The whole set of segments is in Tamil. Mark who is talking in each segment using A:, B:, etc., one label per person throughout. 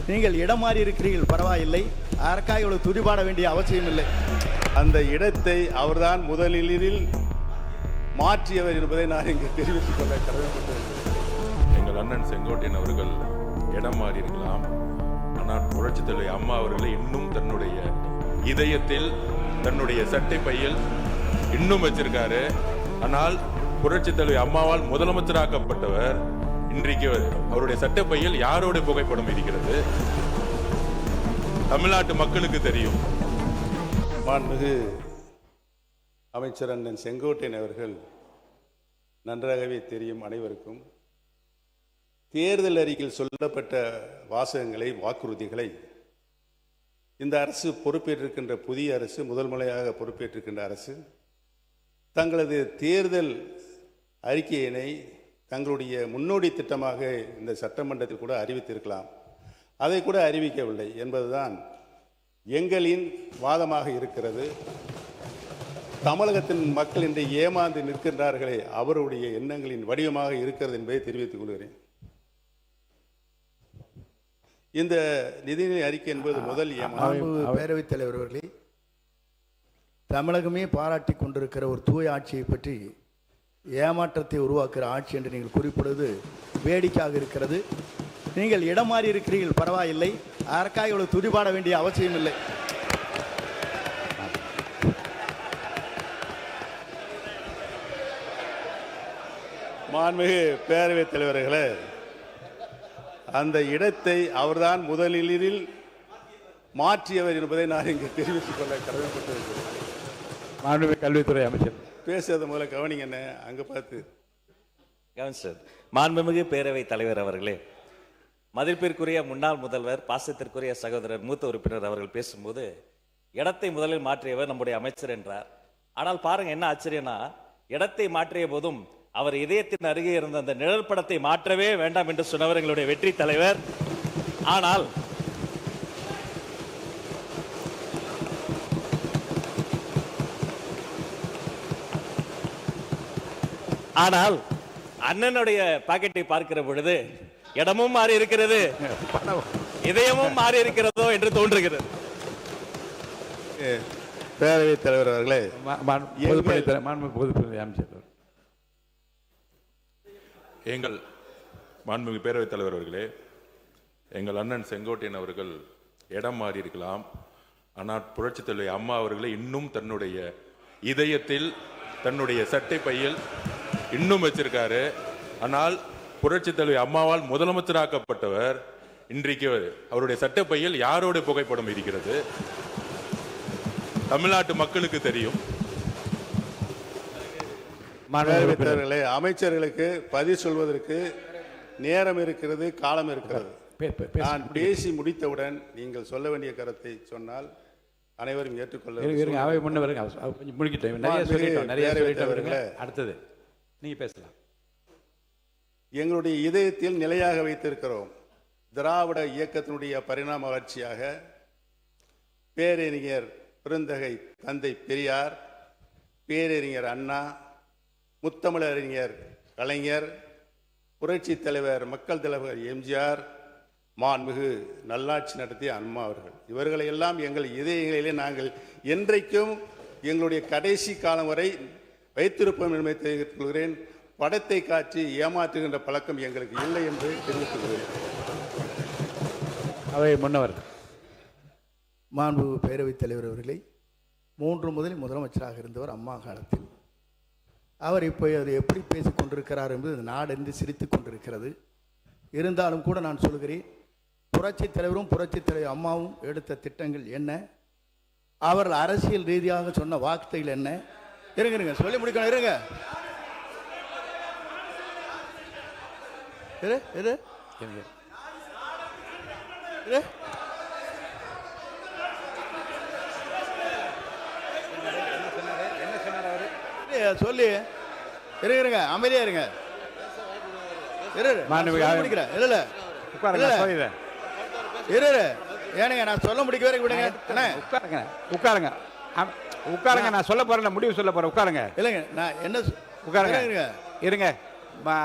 A: நீங்கள் இடம் மாறி இருக்கிறீர்கள், பரவாயில்லை. அதற்காக இவ்வளவு துதிபாட வேண்டிய அவசியம் இல்லை.
B: அந்த இடத்தை அவர்தான் முதலில் மாற்றியவர் என்பதை நான் இங்கு தெரிவித்துக் கொள்ள கடமைப்பட்டிருக்கிறேன்.
C: எங்கள் அண்ணன் செங்கோட்டையன் அவர்கள் இடம் மாறி இருக்கலாம், ஆனால் புரட்சித் தலைவி அம்மா அவர்களை இன்னும் தன்னுடைய இதயத்தில், தன்னுடைய சட்டை பையில் இன்னும் வச்சிருக்காரு. ஆனால் புரட்சித் தலைவி அம்மாவால் முதலமைச்சராக்கப்பட்டவர் இன்றைக்கு அவருடைய சட்டை பையில் யாரோட புகைப்படம் இருக்கிறது? தமிழ்நாட்டு மக்களுக்கு தெரியும்.
B: மாண்புமிகு அமைச்சர் அண்ணன் செங்கோட்டையன் அவர்கள் நன்றாகவே தெரியும் அனைவருக்கும். தேர்தல் அறிக்கையில் சொல்லப்பட்ட வாசகங்களை, வாக்குறுதிகளை இந்த அரசு பொறுப்பேற்றிருக்கின்ற புதிய அரசு, முதல் முறையாக பொறுப்பேற்றிருக்கின்ற அரசு தங்களது தேர்தல் அறிக்கையினை தங்களுடைய முன்னோடி திட்டமாக இந்த சட்டமன்றத்தில் கூட அறிவித்திருக்கலாம். அதை கூட அறிவிக்கவில்லை என்பதுதான் எங்களின் வாதமாக இருக்கிறது. தமிழகத்தின் மக்கள் இன்று ஏமாந்து நிற்கின்றார்களே, அவருடைய எண்ணங்களின் வடிவமாக இருக்கிறது என்பதை தெரிவித்துக் கொள்கிறேன். இந்த நிதிநிலை அறிக்கை என்பது முதல்
A: பேரவைத் தலைவர் அவர்களே, தமிழகமே பாராட்டி கொண்டிருக்கிற ஒரு தூய ஆட்சியை பற்றி ஏமாற்றத்தை உருவாக்குகிற ஆட்சி என்று நீங்கள் குறிப்பிடுவது வேடிக்கையாக இருக்கிறது. நீங்கள் இடம் மாறி இருக்கிறீர்கள், பரவாயில்லை. அதற்காக இவ்வளவு துதிபாட வேண்டிய அவசியம் இல்லை.
B: மாண்புமிகு பேரவைத் தலைவர்களே, அந்த இடத்தை அவர்தான் முதலில் மாற்றியவர் என்பதை நான் இங்கு தெரிவித்துக் கொள்ள கடமைப்பட்டிருக்கிறேன்.
D: மாண்புமிகு கல்வித்துறை அமைச்சர்
B: பேசுறத முதல்ல கவனிங்க. என்ன அங்க பார்த்து
E: கவனிச்சது. மாண்புமிகு பேரவைத் தலைவர் அவர்களே, மதிப்பிற்குரிய முன்னாள் முதல்வர், பாசத்திற்குரிய சகோதரர், மூத்த உறுப்பினர் அவர்கள் பேசும்போது இடத்தை முதலில் மாற்றியவர் நம்முடைய அமைச்சர் என்றார். ஆனால் பாருங்க என்ன ஆச்சரியம்னா, இடத்தை மாற்றிய போதும் அவர் இதயத்தின் அருகே இருந்த அந்த நிழல் படத்தை மாற்றவே வேண்டாம் என்று சொன்னவர் எங்களுடைய வெற்றி தலைவர். ஆனால் அண்ணனுடைய பாக்கெட்டை பார்க்கிற பொழுது இடமும் மாறி இருக்கிறது, இதயமும் மாறி இருக்கிறதோ என்று தோன்றுகிறது.
B: பேரவைத் தலைவர் அவர்களே,
D: அமைச்சர்,
C: எங்கள் மாண்புமிகு பேரவைத் தலைவர் அவர்களே, எங்கள் அண்ணன் செங்கோட்டையன் அவர்கள் இடம் மாறி இருக்கலாம், ஆனால் புரட்சித் தலைவி அம்மா அவர்களை இன்னும் தன்னுடைய இதயத்தில், தன்னுடைய சட்டை பையில் இன்னும் வச்சிருக்காரு. ஆனால் புரட்சித் தலைவி அம்மாவால் முதலமைச்சராக்கப்பட்டவர் இன்றைக்கு அவருடைய சட்டை பையில் யாரோட புகைப்படம் இருக்கிறது? தமிழ்நாட்டு மக்களுக்கு தெரியும்.
B: அமைச்சர்களுக்கு பதில் சொல்வதற்கு நேரம் இருக்கிறது, காலம் இருக்கிறது. நான் பேசி முடித்தவுடன் நீங்கள் சொல்ல வேண்டிய கருத்தை சொன்னால் அனைவரும் ஏற்றுக்கொள்ள.
D: அடுத்தது நீங்க பேசலாம்.
B: எங்களுடைய இதயத்தில் நிலையாக வைத்திருக்கிறோம். திராவிட இயக்கத்தினுடைய பரிணாம வளர்ச்சியாக பேரறிஞர் பெருந்தகை தந்தை பெரியார், பேரறிஞர் அண்ணா, முத்தமிழறிஞர் கலைஞர், புரட்சி தலைவர் மக்கள் தலைவர் எம்ஜிஆர், மாண்புமிகு நல்லாட்சி நடத்திய அம்மா அவர்கள், இவர்களை எல்லாம் எங்கள் இதயங்களிலே நாங்கள் என்றைக்கும் எங்களுடைய கடைசி காலம் வரை வைத்திருப்போம் என்பதை தெரிவித்துக் கொள்கிறேன். படத்தை காட்சி ஏமாற்றுகின்ற பழக்கம் எங்களுக்கு இல்லை என்று தெரிவித்துக் கொள்கிறேன்.
D: அவை முன்னவர்.
A: மாண்புமிகு பேரவைத் தலைவர் அவர்களை, 3 முதலில் முதலமைச்சராக இருந்தவர் அம்மா காலத்தில். அவர் இப்போ அதை எப்படி பேசிக் கொண்டிருக்கிறார் என்பது நாடென்று சிரித்து கொண்டிருக்கிறது. இருந்தாலும் கூட நான் சொல்கிறேன், புரட்சித் தலைவரும் புரட்சித் தலைவர் அம்மாவும் எடுத்த திட்டங்கள் என்ன, அவர்கள் அரசியல் ரீதியாக சொன்ன வார்த்தைகள் என்ன? இருங்க சொல்லி முடிக்கணும். இருங்க சொல்லி இருங்க, அமைதியா இருங்க. ஏனுங்க நான் சொல்ல முடிக்கவே விடுங்க.
D: உட்காருங்க உட்காருங்க, நான் சொல்ல போறேன், முடிவு சொல்ல போறேன். உட்காருங்க.
A: இல்லைங்க, நான் என்ன
D: உட்காருங்க. இருங்க,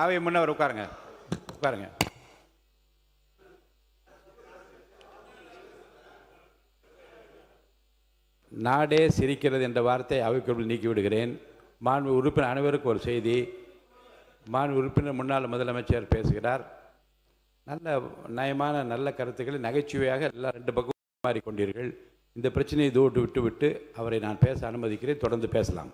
D: அவை முன்னவர் உட்காருங்க. உட்காருங்க. நாடே சிரிக்கிறது என்ற வார்த்தை அவைக்குள் நீக்கி விடுகிறேன். மாண்பு உறுப்பினர் அனைவருக்கும் ஒரு செய்தி. மாண்பு உறுப்பினர் முன்னாள் முதலமைச்சர் பேசுகிறார். நல்ல நயமான நல்ல கருத்துக்களை நகைச்சுவையாக எல்லாம் 2 பக்கம் மாறிக்கொண்டீர்கள். இந்த பிரச்சனையை விட்டு அவரை நான் பேச அனுமதிக்கிறேன். தொடர்ந்து பேசலாம்.